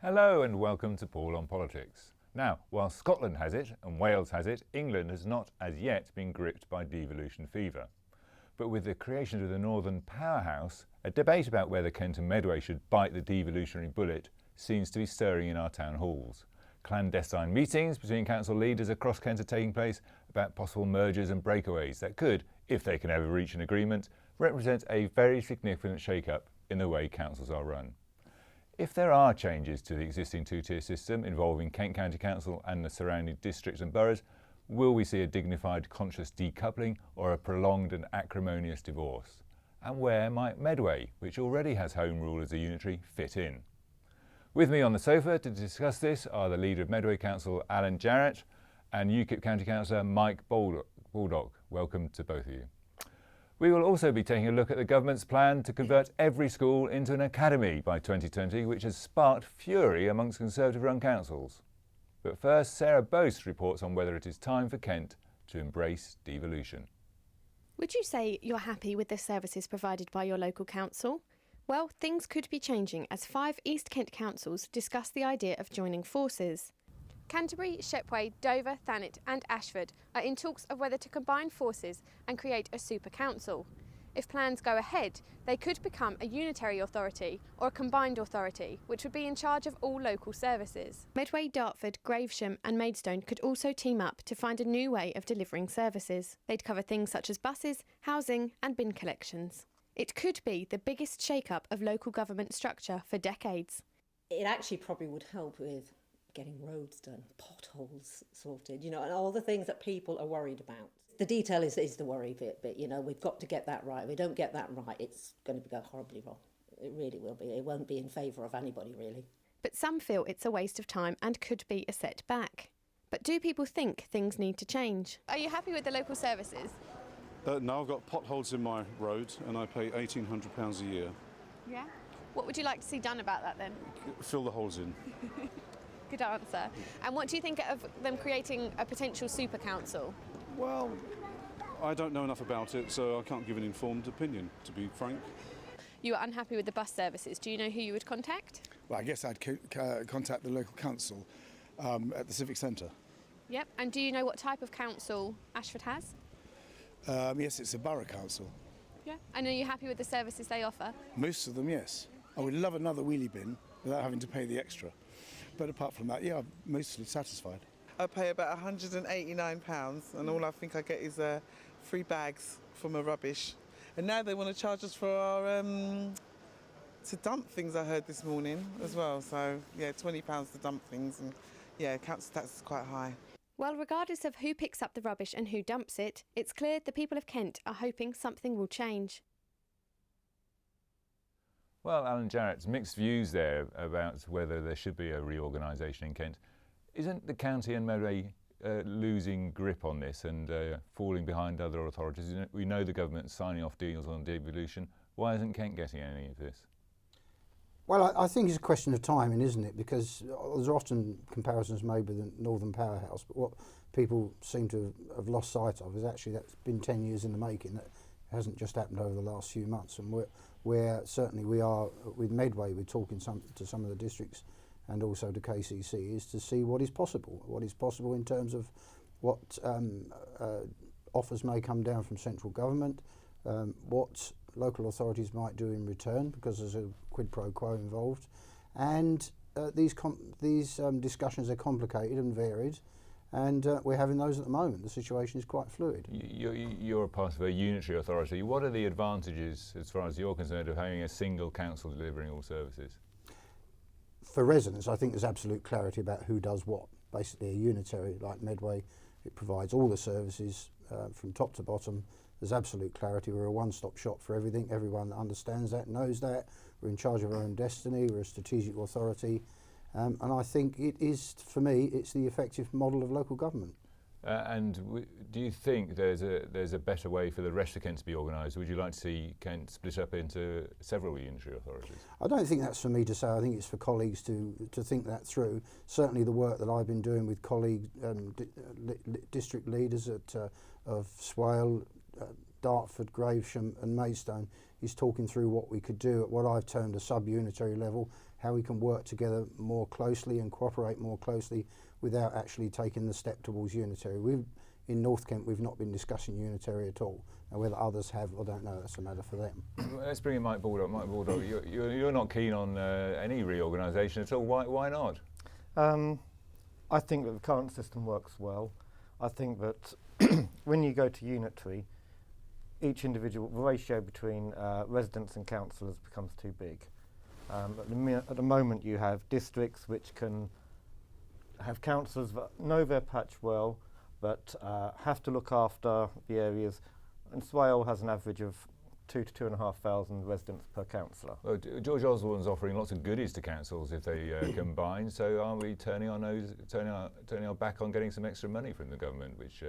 Hello and welcome to Paul on Politics. Now, while Scotland has it and Wales has it, England has not as yet been gripped by devolution fever. But with the creation of the Northern Powerhouse, a debate about whether Kent and Medway should bite the devolutionary bullet seems to be stirring in our town halls. Clandestine meetings between council leaders across Kent are taking place about possible mergers and breakaways that could, if they can ever reach an agreement, represent a very significant shake-up in the way councils are run. If there are changes to the existing two-tier system involving Kent County Council and the surrounding districts and boroughs, will we see a dignified, conscious decoupling or a prolonged and acrimonious divorce? And where might Medway, which already has Home Rule as a unitary, fit in? With me on the sofa to discuss this are the leader of Medway Council, Alan Jarrett, and Ukip County Councillor Mike Baldock. Welcome to both of you. We will also be taking a look at the government's plan to convert every school into an academy by 2020, which has sparked fury amongst Conservative-run councils. But first, Sarah Bose reports on whether it is time for Kent to embrace devolution. Would you say you're happy with the services provided by your local council? Well, things could be changing as 5 East Kent councils discuss the idea of joining forces. Canterbury, Shepway, Dover, Thanet and Ashford are in talks of whether to combine forces and create a super council. If plans go ahead, they could become a unitary authority or a combined authority, which would be in charge of all local services. Medway, Dartford, Gravesham and Maidstone could also team up to find a new way of delivering services. They'd cover things such as buses, housing and bin collections. It could be the biggest shake-up of local government structure for decades. It actually probably would help with getting roads done, potholes sorted, and all the things that people are worried about. The detail is the worry bit, but, we've got to get that right. If we don't get that right, it's going to go horribly wrong. It really will be. It won't be in favour of anybody, really. But some feel it's a waste of time and could be a setback. But do people think things need to change? Are you happy with the local services? No, I've got potholes in my road and I pay £1,800 a year. Yeah. What would you like to see done about that then? Fill the holes in. Good answer. And what do you think of them creating a potential super council? Well, I don't know enough about it, so I can't give an informed opinion, to be frank. You are unhappy with the bus services. Do you know who you would contact? Well, I guess I'd contact the local council at the Civic Centre. Yep. And do you know what type of council Ashford has? Yes, it's a borough council. Yeah. And are you happy with the services they offer? Most of them, yes. I would love another wheelie bin without having to pay the extra. But apart from that, yeah, I'm mostly satisfied. I pay about £189 and all I think I get is 3 bags for my rubbish. And now they want to charge us for our to dump things, I heard this morning as well. So yeah, £20 to dump things, and yeah, council tax is quite high. Well, regardless of who picks up the rubbish and who dumps it, it's clear the people of Kent are hoping something will change. Well, Alan Jarrett's mixed views there about whether there should be a reorganisation in Kent. Isn't the county and Medway losing grip on this and falling behind other authorities? We know the government's signing off deals on devolution. Why isn't Kent getting any of this? Well, I think it's a question of timing, isn't it? Because there's often comparisons made with the Northern Powerhouse, but what people seem to have lost sight of is actually that's been 10 years in the making. That hasn't just happened over the last few months, and where certainly we are with Medway, we're talking to some of the districts and also to KCC, is to see what is possible in terms of what offers may come down from central government, what local authorities might do in return, because there's a quid pro quo involved, and these discussions are complicated and varied. And we're having those at the moment. The situation is quite fluid. You're a part of a unitary authority. What are the advantages, as far as you're concerned, of having a single council delivering all services? For residents, I think there's absolute clarity about who does what. Basically, a unitary like Medway, it provides all the services from top to bottom. There's absolute clarity. We're a one-stop shop for everything. Everyone understands that, knows that. We're in charge of our own destiny. We're a strategic authority. And I think it is, for me, it's the effective model of local government. Do you think there's a better way for the rest of Kent to be organised? Would you like to see Kent split up into several unitary authorities? I don't think that's for me to say. I think it's for colleagues to think that through. Certainly the work that I've been doing with colleagues, district leaders of Swale, Dartford, Gravesham and Maidstone is talking through what we could do at what I've termed a sub-unitary level, how we can work together more closely and cooperate more closely without actually taking the step towards unitary. In North Kent, we've not been discussing unitary at all. Now, whether others have, I don't know. That's a matter for them. Let's bring in Mike Baldock. Mike Baldock, you're not keen on any reorganisation at all. Why not? I think that the current system works well. I think that when you go to unitary, each individual, the ratio between residents and councillors becomes too big. At the moment, you have districts which can have councillors that know their patch well, but have to look after the areas. And Swale has an average of 2,000 to 2,500 residents per councillor. Well, George Osborne's offering lots of goodies to councils if they combine. So are we turning our back on getting some extra money from the government, which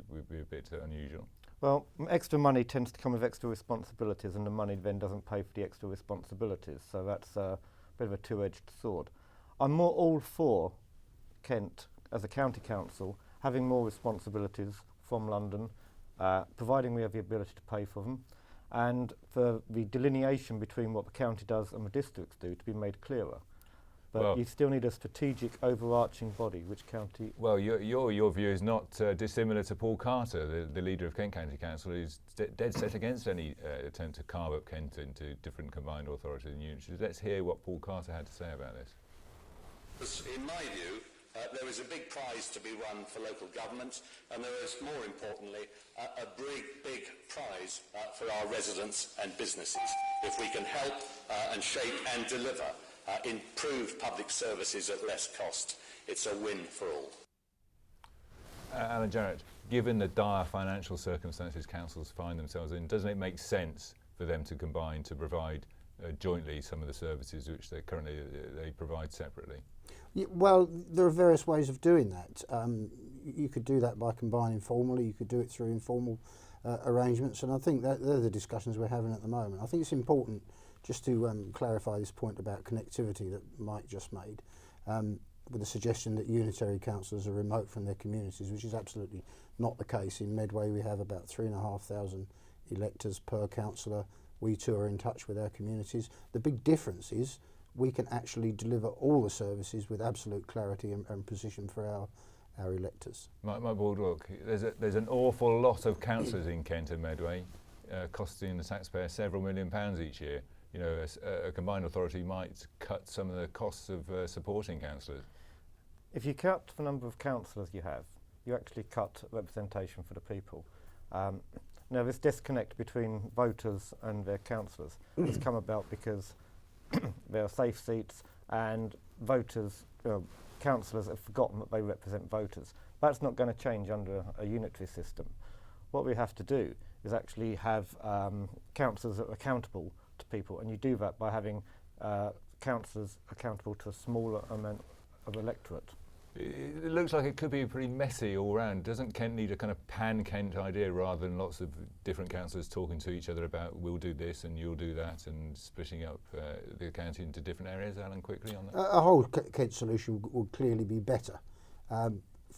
would be a bit unusual? Well, extra money tends to come with extra responsibilities, and the money then doesn't pay for the extra responsibilities. So that's a bit of a two-edged sword. I'm more all for Kent, as a county council, having more responsibilities from London, providing we have the ability to pay for them, and for the delineation between what the county does and the districts do to be made clearer. But you still need a strategic, overarching body, which county... Well, your view is not dissimilar to Paul Carter, the leader of Kent County Council, who's dead set against any attempt to carve up Kent into different combined authorities and units. Let's hear what Paul Carter had to say about this. In my view, there is a big prize to be won for local government, and there is, more importantly, a big prize for our residents and businesses if we can help and shape and deliver improved public services at less cost. It's a win for all. Alan Jarrett, given the dire financial circumstances councils find themselves in, doesn't it make sense for them to combine to provide jointly some of the services which they provide separately? Yeah, well, there are various ways of doing that. You could do that by combining formally, you could do it through informal arrangements, and I think that they're the discussions we're having at the moment. I think it's important just to clarify this point about connectivity that Mike just made, with the suggestion that unitary councillors are remote from their communities, which is absolutely not the case. In Medway we have about 3,500 electors per councillor. We too are in touch with our communities. The big difference is we can actually deliver all the services with absolute clarity and precision for our electors. Mike Baldock, there's an awful lot of councillors in Kent and Medway, costing the taxpayer several £1 million each year. You know, a combined authority might cut some of the costs of supporting councillors. If you cut the number of councillors you have, you actually cut representation for the people. Now, this disconnect between voters and their councillors has come about because there are safe seats and voters, councillors have forgotten that they represent voters. That's not going to change under a unitary system. What we have to do is actually have councillors that are accountable to people, and you do that by having councillors accountable to a smaller amount of electorate. It looks like it could be pretty messy all round. Doesn't Kent need a kind of pan-Kent idea rather than lots of different councillors talking to each other about we'll do this and you'll do that and splitting up the county into different areas? Alan, quickly on that. A whole Kent solution would clearly be better.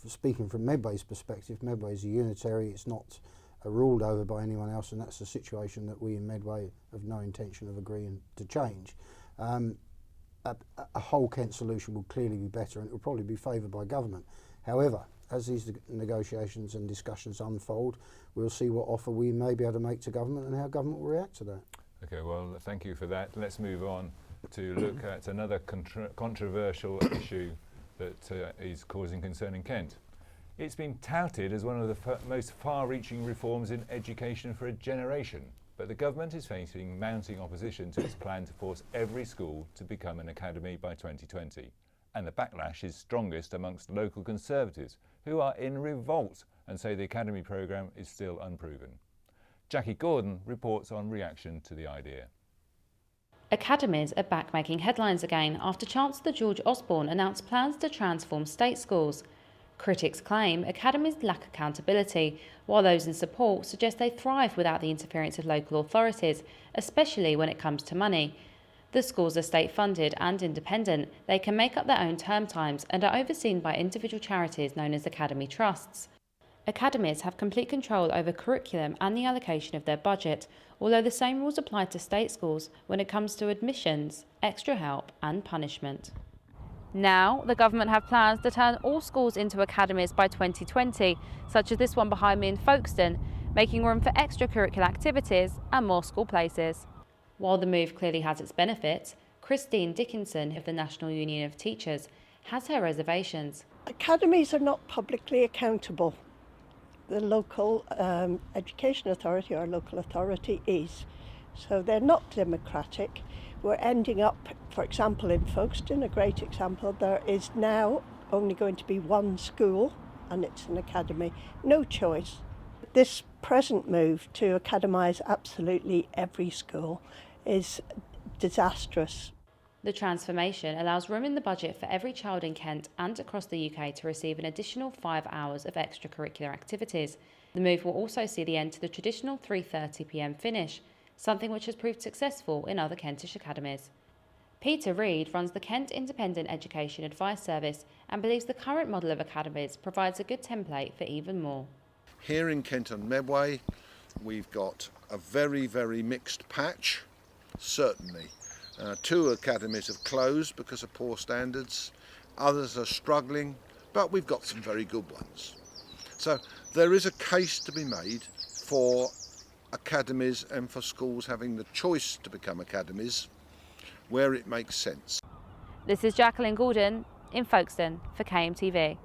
Speaking from Medway's perspective, Medway is a unitary, it's not ruled over by anyone else, and that's a situation that we in Medway have no intention of agreeing to change. A whole Kent solution will clearly be better, and it will probably be favoured by government. However, as these negotiations and discussions unfold, we'll see what offer we may be able to make to government and how government will react to that. Okay, well, thank you for that. Let's move on to look at another controversial issue that is causing concern in Kent. It's been touted as one of the most far-reaching reforms in education for a generation. But the government is facing mounting opposition to its plan to force every school to become an academy by 2020. And the backlash is strongest amongst local Conservatives, who are in revolt and say the academy programme is still unproven. Jackie Gordon reports on reaction to the idea. Academies are back making headlines again after Chancellor George Osborne announced plans to transform state schools. Critics claim academies lack accountability, while those in support suggest they thrive without the interference of local authorities, especially when it comes to money. The schools are state-funded and independent. They can make up their own term times and are overseen by individual charities known as academy trusts. Academies have complete control over curriculum and the allocation of their budget, although the same rules apply to state schools when it comes to admissions, extra help and punishment. Now, the government have plans to turn all schools into academies by 2020, such as this one behind me in Folkestone, making room for extracurricular activities and more school places. While the move clearly has its benefits, Christine Dickinson of the National Union of Teachers has her reservations. Academies are not publicly accountable. The local education authority or local authority is. So they're not democratic. We're ending up, for example, in Folkestone, a great example, there is now only going to be one school and it's an academy. No choice. This present move to academise absolutely every school is disastrous. The transformation allows room in the budget for every child in Kent and across the UK to receive an additional 5 hours of extracurricular activities. The move will also see the end to the traditional 3:30 p.m. finish, something which has proved successful in other Kentish academies. Peter Reid runs the Kent Independent Education Advice Service and believes the current model of academies provides a good template for even more. Here in Kent and Medway, we've got a very, very mixed patch, certainly. 2 academies have closed because of poor standards, others are struggling, but we've got some very good ones. So there is a case to be made for academies and for schools having the choice to become academies where it makes sense. This is Jacqueline Gordon in Folkestone for KMTV.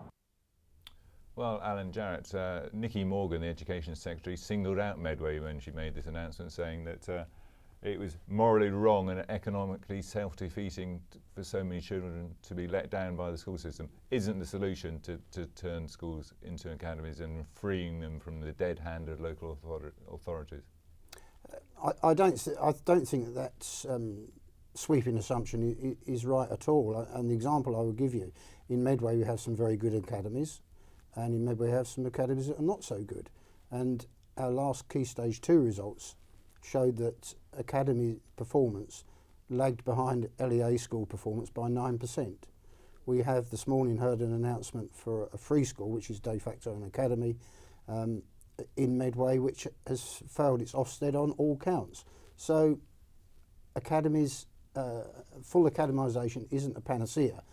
Well, Alan Jarrett, Nikki Morgan, the Education Secretary, singled out Medway when she made this announcement, saying that it was morally wrong and economically self-defeating for so many children to be let down by the school system. Isn't the solution to turn schools into academies and freeing them from the dead hand of local authorities? I don't think that's sweeping assumption is right at all. And the example I would give you, in Medway we have some very good academies, and in Medway we have some academies that are not so good. And our last Key Stage 2 results showed that academy performance lagged behind LEA school performance by 9%. We have this morning heard an announcement for a free school, which is de facto an academy, in Medway, which has failed its Ofsted on all counts. So academies, full academisation isn't a panacea.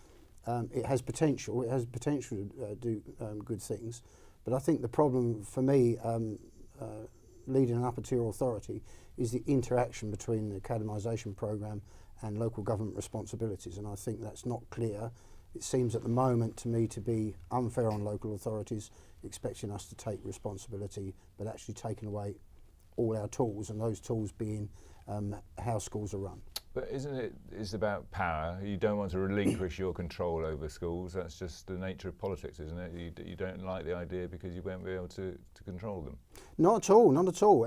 It has potential. It has potential to do good things. But I think the problem for me, leading an upper tier authority, is the interaction between the academisation programme and local government responsibilities, and I think that's not clear. It seems at the moment to me to be unfair on local authorities, expecting us to take responsibility but actually taking away all our tools, and those tools being how schools are run. But isn't it, it's about power? You don't want to relinquish your control over schools. That's just the nature of politics, isn't it? You don't like the idea because you won't be able to control them. Not at all, not at all.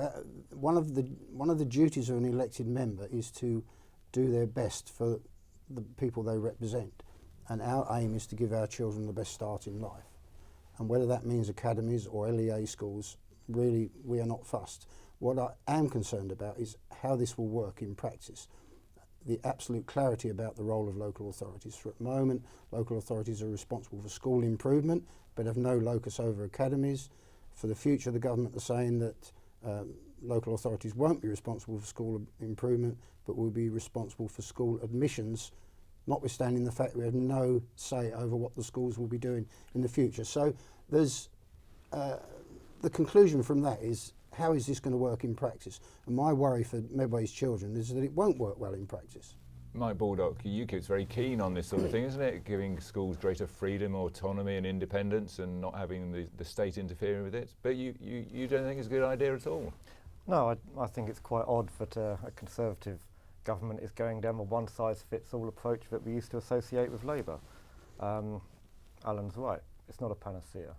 One of the duties of an elected member is to do their best for the people they represent. And our aim is to give our children the best start in life. And whether that means academies or LEA schools, really we are not fussed. What I am concerned about is how this will work in practice. The absolute clarity about the role of local authorities. For at the moment, local authorities are responsible for school improvement, but have no locus over academies. For the future, the government are saying that local authorities won't be responsible for school improvement, but will be responsible for school admissions, notwithstanding the fact that we have no say over what the schools will be doing in the future. So there's the conclusion from that is, how is this going to work in practice? And my worry for Medway's children is that it won't work well in practice. Mike Baldock, UKIP's very keen on this sort of thing, isn't it? Giving schools greater freedom, autonomy and independence, and not having the state interfering with it. But you don't think it's a good idea at all? No, I think it's quite odd that a Conservative government is going down a one-size-fits-all approach that we used to associate with Labour. Alan's right, it's not a panacea.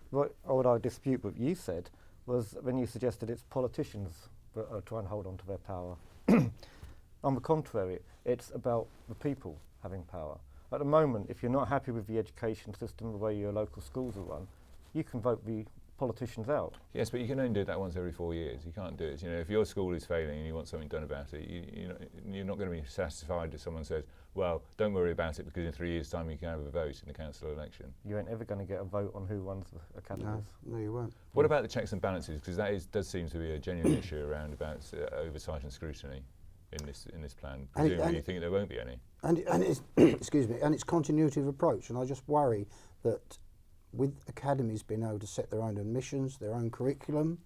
What I would dispute what you said was when you suggested it's politicians that are trying to hold on to their power. On the contrary, it's about the people having power. At the moment, if you're not happy with the education system, the way your local schools are run, you can vote the politicians out. Yes, but you can only do that once every 4 years. You can't do it. You know, if your school is failing and you want something done about it, you're not going to be satisfied if someone says, well, don't worry about it because in 3 years' time you can have a vote in the council election. You ain't ever going to get a vote on who runs the academies. No, you won't. What about the checks and balances? Because that does seem to be a genuine issue around about oversight and scrutiny in this plan. Presumably you think there won't be any. And it's excuse me, and it's continuity of approach, and I just worry that with academies being able to set their own admissions, their own curriculum,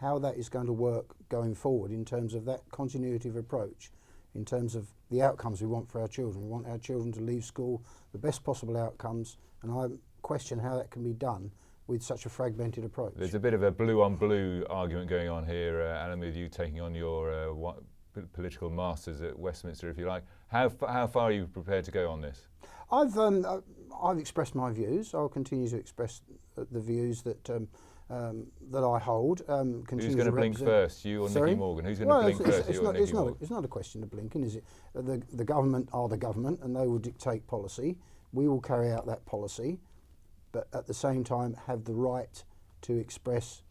how that is going to work going forward in terms of that continuity of approach, in terms of the outcomes we want for our children. We want our children to leave school the best possible outcomes, and I question how that can be done with such a fragmented approach. There's a bit of a blue on blue argument going on here, Alan, with you taking on your political masters at Westminster, if you like. How far are you prepared to go on this? I've expressed my views. I'll continue to express the views that that I hold. Who's going to blink first, you or Nicky Morgan? Who's going to blink first, you or Nicky Morgan? It's not a question of blinking, is it? The government are the government, and they will dictate policy. We will carry out that policy, but at the same time have the right to express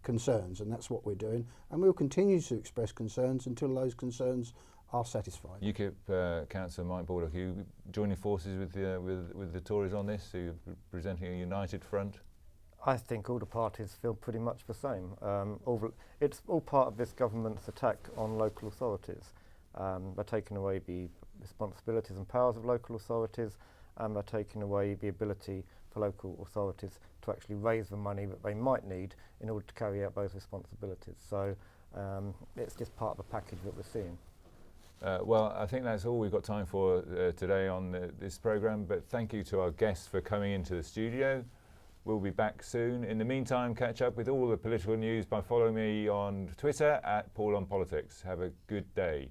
concerns, and that's what we're doing. And we'll continue to express concerns until those concerns are satisfied. UKIP councillor Mike Baldock, are you joining forces with the Tories on this? Are you presenting a united front? I think all the parties feel pretty much the same. It's all part of this government's attack on local authorities. They're taking away the responsibilities and powers of local authorities, and they're taking away the ability for local authorities to actually raise the money that they might need in order to carry out those responsibilities. So it's just part of a package that we're seeing. Well, I think that's all we've got time for today on this programme, but thank you to our guests for coming into the studio. We'll be back soon. In the meantime, catch up with all the political news by following me on Twitter @PaulOnPolitics. Have a good day.